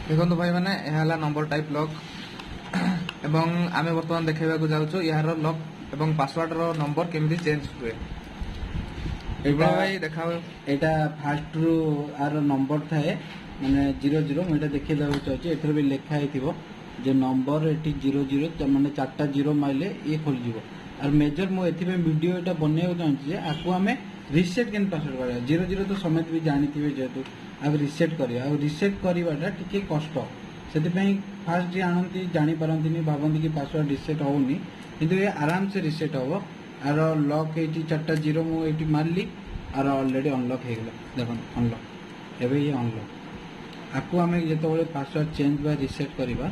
देखो भाई मैंने यह नंबर टाइप लॉक एवं आमे वर्तमान देखा जाऊँ यार लॉक एवं पासवर्ड रो नंबर केमती चेंज हुए भाई देखा यहाँ फास्ट रु आर नंबर थाए माने 00 मुझे देखिए चाहिए एथर भी लिखाई थी जे नंबर ये 00 माने 4टा 0 माइले ये खोल और मेजर मुझे वीडियो यहाँ बनवाक चाहिए आपको आम रिसेट के पासवर्ड कर 00 तो समेत भी जानी जेहेतु अब रिसेट करवा रिसेट करवाटा टी कष्ट से फास्ट जी आणती जापारती भावती कि पासवर्ड रिसेट होनी किंतु ये आराम से रिसेट हम आर लॉक ये 4टा 0 मुझे मारली आर ऑलरेडी अनलॉक हो गला देख अनलॉक एवं ये अनलॉक आपको आम जो पासवर्ड चेंज बा रिसेट करवा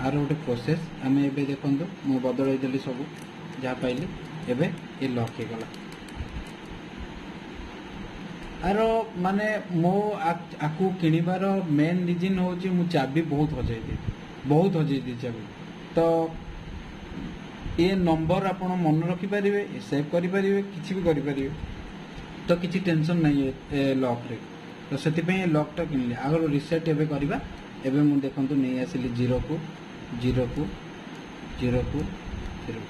आर गोटे प्रोसेस आम ए देखूँ मुझे बदलदेली सब जहाँ पाइली एवं ये लॉक हो गला आर माने मो आकु किणवार मेन रिजन हूँ मु चाबी बहुत हजई चाबी तो ये नंबर आपण मन रखिपारे सेव करें किसी भी करें तो किसी टेंशन नहीं है लॉक रे तो से लॉकटा किनली आगर रिसेट एवं करवा एवं मुझे देखूँ नहीं आसिली 0 को 0 को 0 को 0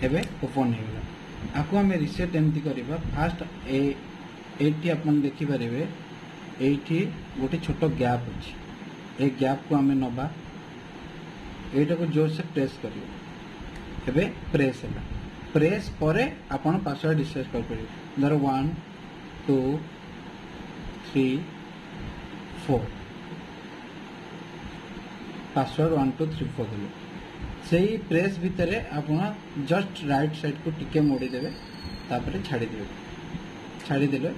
एवं ओपन हो गला आपको आम रिसेट एमती करवा फास्ट एटी अपन देखिपारे ये गोटे छोट गैप अच्छी ये गैप को आम नवा यहाँ को जोर से प्रेस कर प्रेस है प्रेस पर आपन पासवर्ड रिसेट कर धर 1 2 3 4 पासवर्ड 1 2 3 4 देले से प्रेस भितर आपन जस्ट राइट साइड को टिके मोड़ीदेवे तापर छाड़ीदेले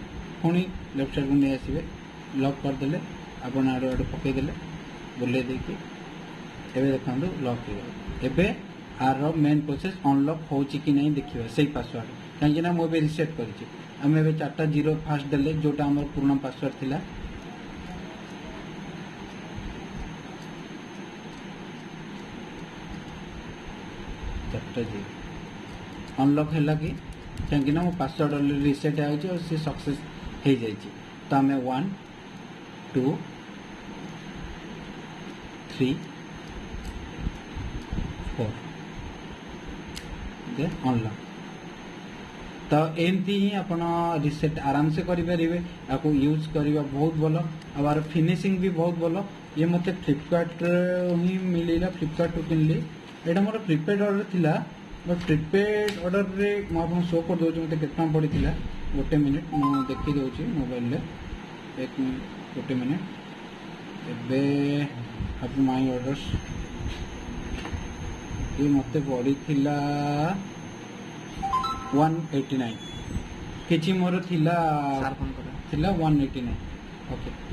पुणी लेफ्ट साइड को नहीं आसवे लॉक करदे आप आड़े आड़े पकईदे बुले देखिए एवं देखा लॉक हो आर मेन प्रोसेस अनलॉक हो कि नहीं देखिए से पासवर्ड कहीं मुझे रिसेट करें 4टा 0 फास्ट देले जोटा आम पुराना पासवर्ड थिला अनलॉक है कि कहीं मो पासवर्ड ऑलरेडी रिसेट हो सक्सेस हो जाए तो आम 1 2 3 4 अनलॉक तो एमती ही आप रिसेट आराम से करें आपको यूज करवा बहुत भल आर फिनिशिंग भी बहुत भल ये मत फ्लिपकार्ट ही मिलला फ्लिपकार्ट किनली यहाँ मोर प्रिपेड ऑर्डर थिला बट प्रिपेड ऑर्डर रे मुझे शो कर दूसरी मत के पड़ा गोटे मिनिट मुझे देखी दूसरी मोबाइल एक मिनिट गोटे मिनिट एवं आप माई ऑर्डर्स ये मत पड़ी 189 किसी मोर थिला 189 ओके